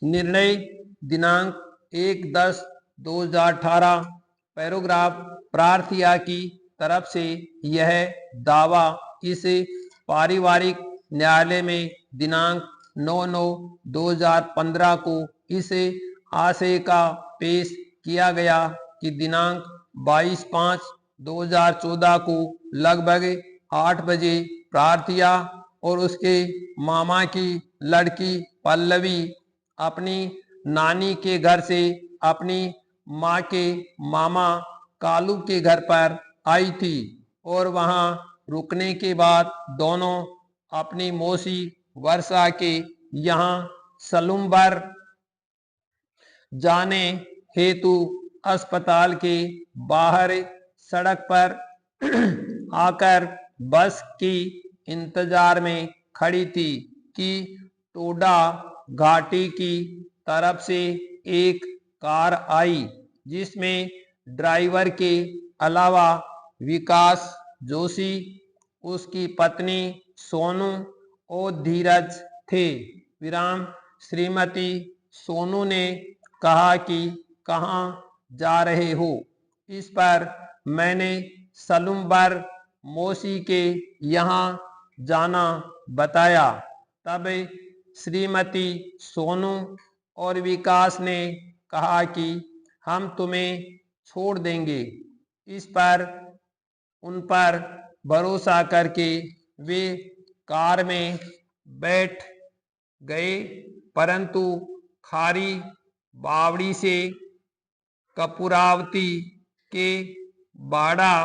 निर्णय दिनांक 1/10/2018। पैराग्राफ प्रार्थिया की तरफ से यह दावा इस पारिवारिक न्यायालय में दिनांक 9/9/2015 को इस आशय का पेश किया गया कि दिनांक 22/5/2014 को लगभग 8 बजे प्रार्थिया और उसके मामा की लड़की पल्लवी अपनी नानी के घर से अपनी माँ के मामा कालू के घर पर आई थी और वहां रुकने के बाद दोनों अपनी मौसी वर्षा के यहाँ सलूमबर जाने हेतु अस्पताल के बाहर सड़क पर आकर बस की इंतजार में खड़ी थी कि टोडा घाटी की तरफ से एक कार आई जिसमें ड्राइवर के अलावा विकास जोशी, उसकी पत्नी सोनू और धीरज थे। विराम। श्रीमती सोनू ने कहा कि कहाँ जा रहे हो? इस पर मैंने सलूमबर मौसी के यहाँ जाना बताया। तब श्रीमती सोनू और विकास ने कहा कि हम तुम्हें छोड़ देंगे। इस पर उन पर भरोसा करके वे कार में बैठ गए, परंतु खारी बावड़ी से कपूरावती के बाड़ा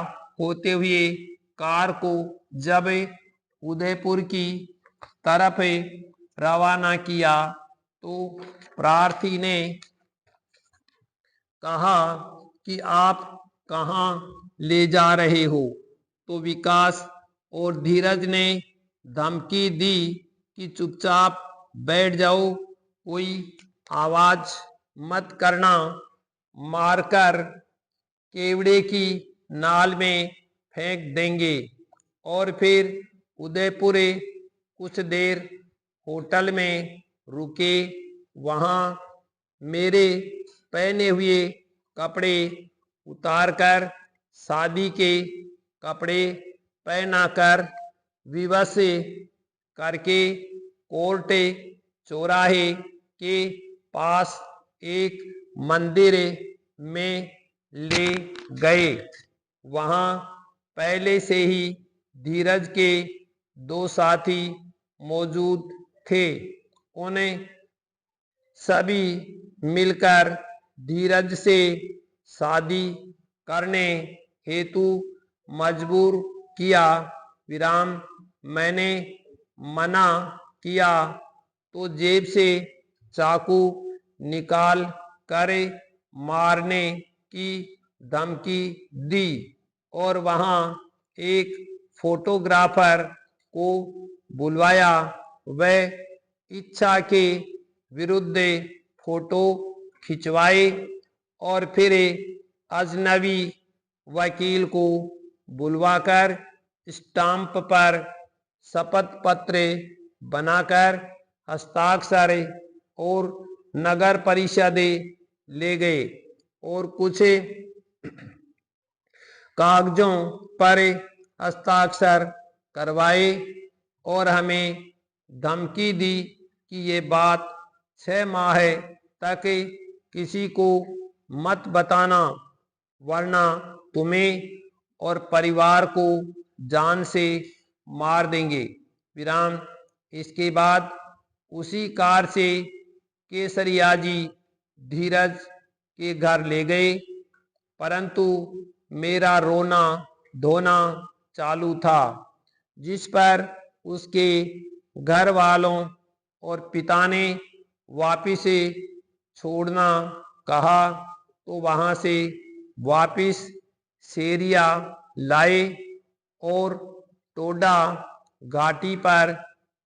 होते हुए कार को जब उदयपुर की तरफ रवाना किया तो प्रार्थी ने कहा कि आप कहाँ ले जा रहे हो? तो विकास और धीरज ने धमकी दी कि चुपचाप बैठ जाओ, कोई आवाज मत करना, मारकर केवड़े की नाल में फेंक देंगे। और फिर उदयपुर कुछ देर होटल में रुके। वहां मेरे पहने हुए कपड़े उतारकर शादी के कपड़े पहनाकर विवश करके कोर्ट चौराहे के पास एक मंदिर में ले गए। वहां पहले से ही धीरज के 2 साथी मौजूद थे। उन्हें सभी मिलकर धीरज से शादी करने हेतु मजबूर किया। विराम। मैंने मना किया तो जेब से चाकू निकाल कर मारने की धमकी दी और वहां एक फोटोग्राफर को बुलवाया। वह इच्छा के विरुद्ध फोटो खिंचवाए और फिर अजनबी वकील को बुलवाकर स्टाम्प पर शपथ पत्र बनाकर हस्ताक्षर और नगर परिषद ले गए और कुछ कागजों पर हस्ताक्षर करवाए और हमें धमकी दी कि ये बात 6 माह तक किसी को मत बताना, वरना तुम्हें और परिवार को जान से मार देंगे। विराम। इसके बाद उसी कार से केसरिया जी धीरज के घर ले गए, परंतु मेरा रोना धोना चालू था, जिस पर उसके घर वालों और पिता ने वापिस छोड़ना कहा तो वहां से वापिस सेरिया लाए और टोडा घाटी पर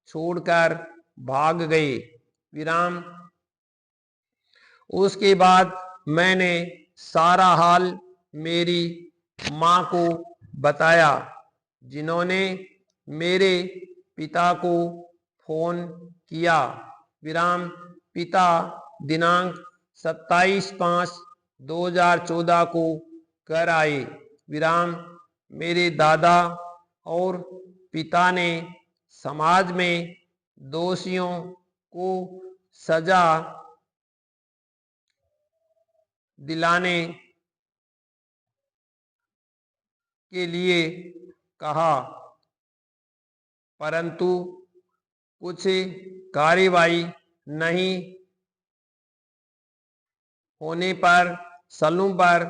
छोड़कर भाग गए। विराम। उसके बाद मैंने सारा हाल मेरी माँ को बताया, जिन्होंने मेरे पिता को फोन किया। विराम। पिता दिनांक 27/5/2014 को कर आए। विराम। मेरे दादा और पिता ने समाज में दोषियों को सजा दिलाने के लिए कहा, परंतु कुछ कार्रवाई नहीं होने पर सलूम पर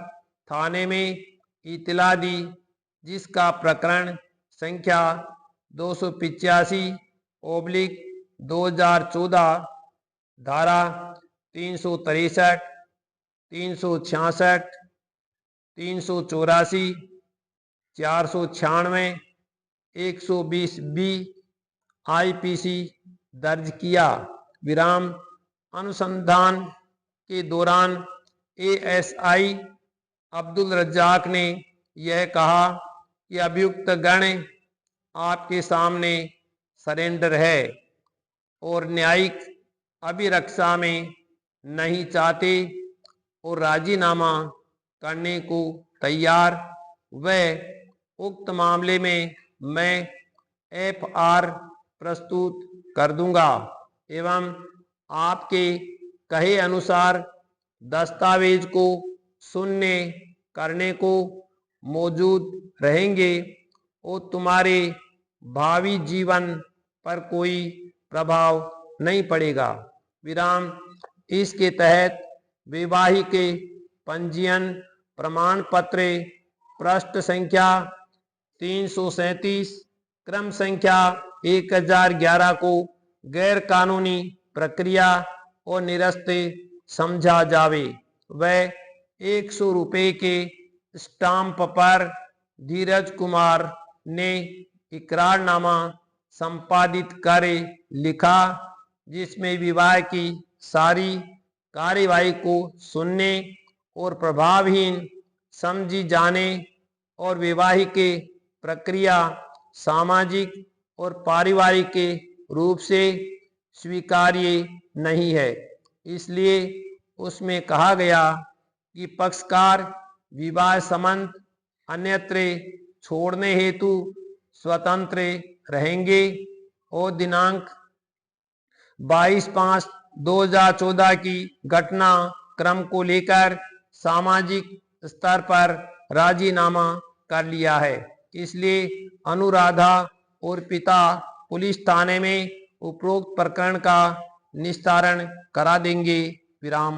थाने में इतला दी, जिसका प्रकरण संख्या 285/2014 धारा 363, 366, 384, 496, 120B आईपीसी दर्ज किया। विराम। अनुसंधान के दौरान एएसआई अब्दुल रज्जाक ने यह कहा कि अभियुक्त गण आपके सामने सरेंडर है और न्यायिक अभिरक्षा में नहीं चाहते और राजीनामा करने को तैयार। वह उक्त मामले में मैं एफआर प्रस्तुत कर दूंगा एवं आपके कहे अनुसार दस्तावेज को शून्य करने को मौजूद रहेंगे और तुम्हारे भावी जीवन पर कोई प्रभाव नहीं पड़ेगा। विराम। इसके तहत वैवाहिक पंजीयन प्रमाण पत्र पृष्ठ संख्या 337 क्रम संख्या 1011 को गैर कानूनी प्रक्रिया और निरस्त समझा जावे। वह 100 रुपये के स्टाम्प पर धीरज कुमार ने इकरारनामा संपादित कर लिखा, जिसमें विवाह की सारी कार्यवाही को सुनने और प्रभावहीन समझी जाने और वैवाहिक प्रक्रिया सामाजिक और पारिवारिक के रूप से स्वीकार्य नहीं है। इसलिए उसमें कहा गया कि पक्षकार विवाह संबंध अन्यत्र छोड़ने हेतु स्वतंत्र रहेंगे और दिनांक 22/5/2014 की घटना क्रम को लेकर सामाजिक स्तर पर राजीनामा कर लिया है। इसलिए अनुराधा और पिता पुलिस थाने में उपरोक्त प्रकरण का निस्तारण करा देंगे। विराम।